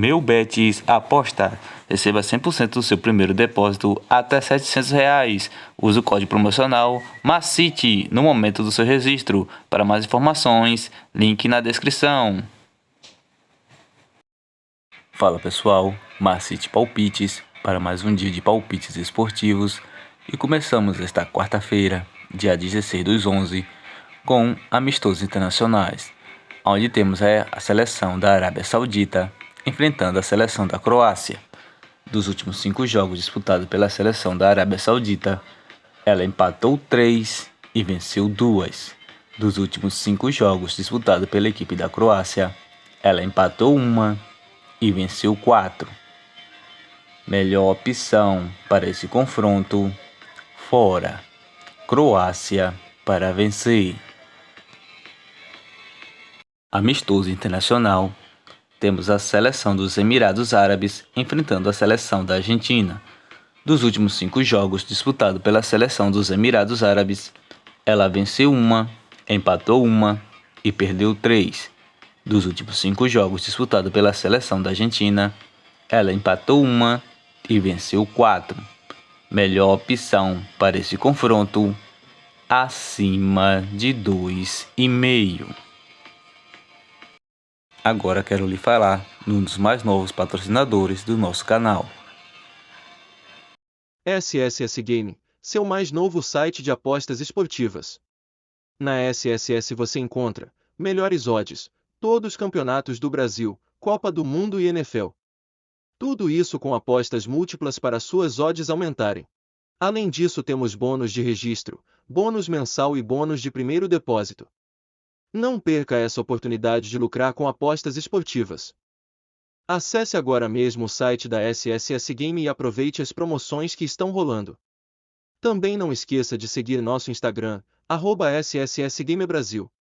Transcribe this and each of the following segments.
Meu Betis Aposta. Receba 100% do seu primeiro depósito até R$ 700. Use o código promocional MACITE no momento do seu registro. Para mais informações, link na descrição. Fala pessoal, MACITE Palpites para mais um dia de palpites esportivos. E começamos esta quarta-feira, dia 16/11, com amistosos internacionais, onde temos a seleção da Arábia Saudita enfrentando a seleção da Croácia. Dos últimos 5 jogos disputados pela seleção da Arábia Saudita, ela empatou 3 e venceu 2. Dos últimos 5 jogos disputados pela equipe da Croácia, ela empatou 1 e venceu 4. Melhor opção para esse confronto: fora. Croácia para vencer. Amistoso internacional. Temos a seleção dos Emirados Árabes enfrentando a seleção da Argentina. Dos últimos 5 jogos disputados pela seleção dos Emirados Árabes, ela venceu 1, empatou 1 e perdeu 3. Dos últimos 5 jogos disputados pela seleção da Argentina, ela empatou 1 e venceu 4. Melhor opção para esse confronto: acima de 2,5. Agora quero lhe falar num dos mais novos patrocinadores do nosso canal. SSS Game, seu mais novo site de apostas esportivas. Na SSS você encontra melhores odds, todos os campeonatos do Brasil, Copa do Mundo e NFL. Tudo isso com apostas múltiplas para suas odds aumentarem. Além disso temos bônus de registro, bônus mensal e bônus de primeiro depósito. Não perca essa oportunidade de lucrar com apostas esportivas. Acesse agora mesmo o site da SSS Game e aproveite as promoções que estão rolando. Também não esqueça de seguir nosso Instagram, @SSSGameBrasil.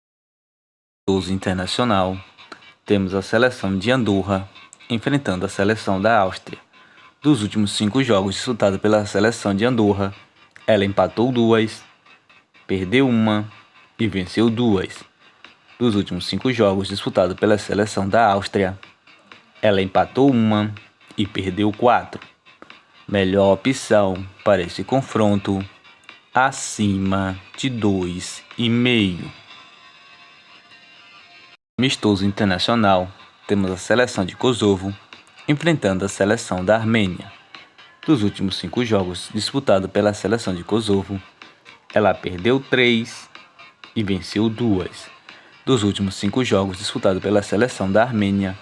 Internacional. Temos a seleção de Andorra enfrentando a seleção da Áustria. Dos últimos 5 jogos disputados pela seleção de Andorra, ela empatou 2, perdeu 1 e venceu 2. Dos últimos 5 jogos disputados pela seleção da Áustria, ela empatou 1 e perdeu 4. Melhor opção para esse confronto: acima de 2,5. Amistoso internacional. Temos a seleção de Kosovo enfrentando a seleção da Armênia. Dos últimos 5 jogos disputados pela seleção de Kosovo, ela perdeu 3 e venceu 2. Dos últimos 5 jogos disputados pela seleção da Armênia,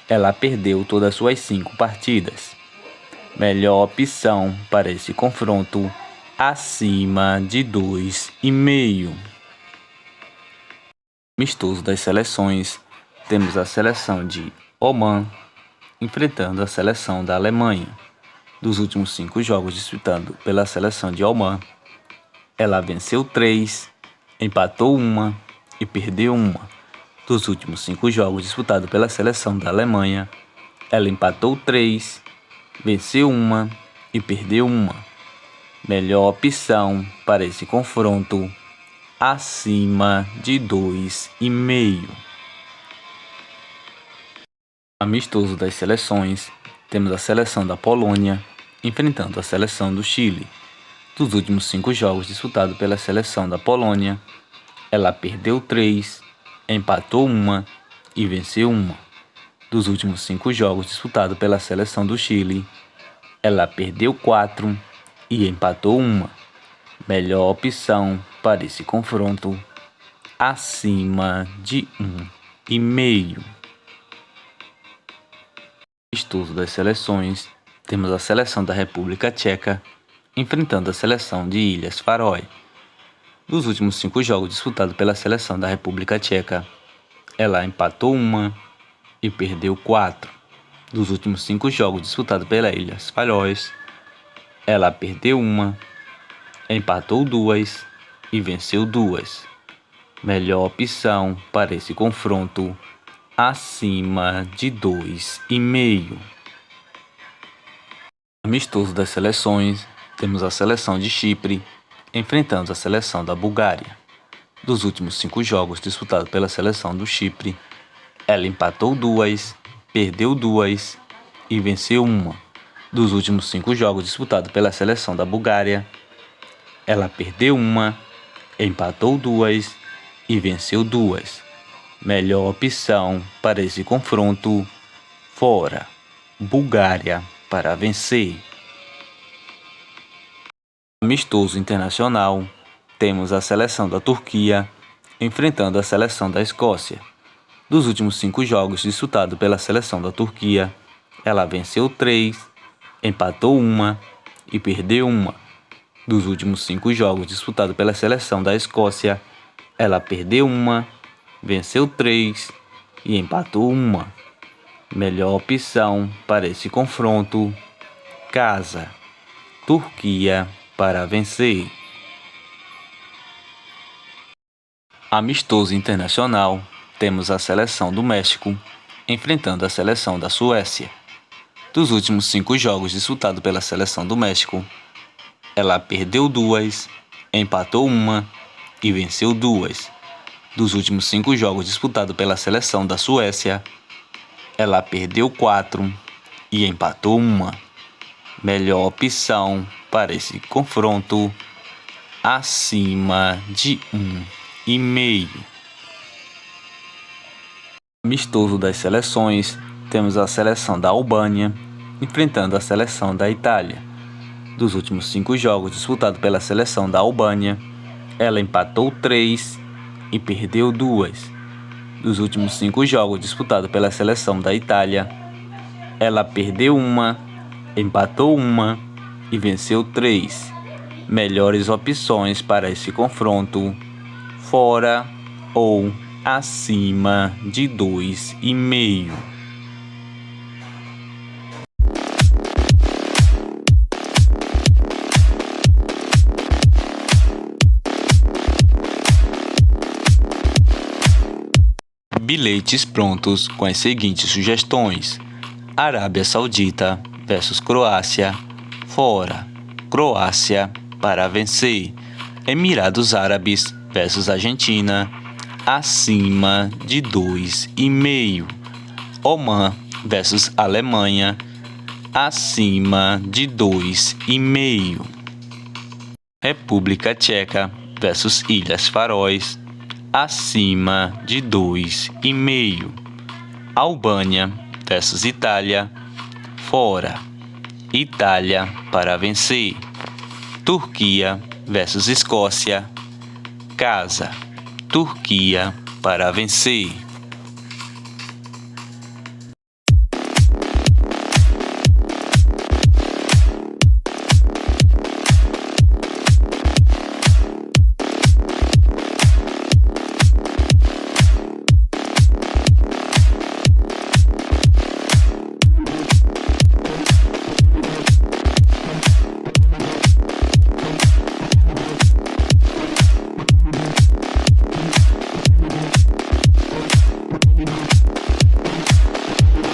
ela perdeu todas as suas 5 partidas. Melhor opção para esse confronto: acima de 2,5. Amistoso das seleções. Temos a seleção de Omã enfrentando a seleção da Alemanha. Dos últimos 5 jogos disputados pela seleção de Omã, ela venceu 3, empatou 1 e perdeu 1. Dos últimos 5 jogos disputados pela seleção da Alemanha, ela empatou 3, venceu 1 e perdeu 1. Melhor opção para esse confronto: acima de 2,5. Amistoso das seleções. Temos a seleção da Polônia enfrentando a seleção do Chile. Dos últimos 5 jogos disputados pela seleção da Polônia, ela perdeu 3, empatou 1 e venceu 1. Dos últimos 5 jogos disputados pela seleção do Chile, ela perdeu 4 e empatou 1. Melhor opção para esse confronto: acima de 1,5. Estudo das seleções. Temos a seleção da República Tcheca enfrentando a seleção de Ilhas Faroe. Dos últimos 5 jogos disputados pela seleção da República Tcheca, ela empatou 1 e perdeu 4. Dos últimos 5 jogos disputados pelas Ilhas Faroe, ela perdeu 1, empatou 2 e venceu 2. Melhor opção para esse confronto: acima de 2,5. Amistoso das seleções. Temos a seleção de Chipre enfrentando a seleção da Bulgária. Dos últimos 5 jogos disputados pela seleção do Chipre, ela empatou 2, perdeu 2 e venceu uma. Dos últimos 5 jogos disputados pela seleção da Bulgária, ela perdeu uma, empatou 2 e venceu 2. Melhor opção para esse confronto: fora. Bulgária para vencer. Amistoso internacional, temos a seleção da Turquia enfrentando a seleção da Escócia. Dos últimos 5 jogos disputados pela seleção da Turquia, ela venceu 3, empatou 1 e perdeu 1. Dos últimos 5 jogos disputados pela seleção da Escócia, ela perdeu 1, venceu 3 e empatou 1. Melhor opção para esse confronto: casa. Turquia para vencer. Amistoso internacional, temos a seleção do México enfrentando a seleção da Suécia. Dos últimos 5 jogos disputados pela seleção do México, ela perdeu 2, empatou 1 e venceu 2. Dos últimos 5 jogos disputados pela seleção da Suécia, ela perdeu 4 e empatou 1. Melhor opção para esse confronto: acima de 1,5. Amistoso das seleções, temos a seleção da Albânia enfrentando a seleção da Itália. Dos últimos 5 jogos disputados pela seleção da Albânia, ela empatou 3 e perdeu 2. Dos últimos 5 jogos disputados pela seleção da Itália, ela perdeu 1, empatou 1 e venceu 3. Melhores opções para esse confronto: fora ou acima de 2,5. Bilhetes prontos com as seguintes sugestões: Arábia Saudita versus Croácia, fora. Croácia para vencer. Emirados Árabes versus Argentina, acima de 2,5. Oman versus Alemanha, acima de 2,5. República Tcheca versus Ilhas Faróis, acima de 2,5. Albânia versus Itália, fora. Itália para vencer. Turquia versus Escócia, casa. Turquia para vencer.